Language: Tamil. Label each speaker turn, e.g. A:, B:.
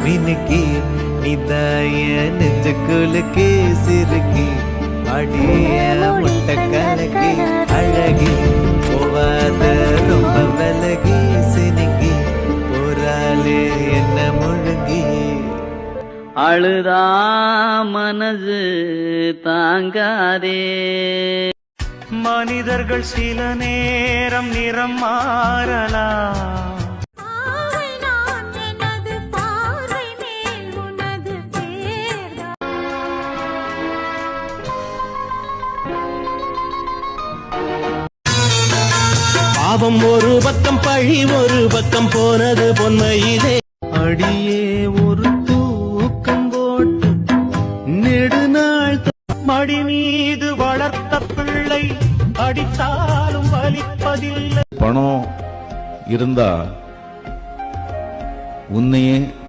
A: மினுக்கி நிதாய நெஞ்சுக்குளுக்கு சிறுக்கி அடிய முட்டை கலக்கி அழகி போவாத ரொம்ப விலகி சினுங்கி போராளே என்ன முழுங்கி
B: அழுதா மனசு தாங்காதே.
A: மனிதர்கள் சில நேரம் நிறம் மாறலாம்.
C: பாவம் ஒரு பக்கம் பழி ஒரு பக்கம் போனது பொன்மையிலே.
A: அடியே ஒரு தூக்கம் போட்டு நெடுநாள் மடி மீது வளர்த்த பிள்ளை அடித்தாலும் வலிப்பதில்லை.
D: பணம் இருந்தா உன்னையே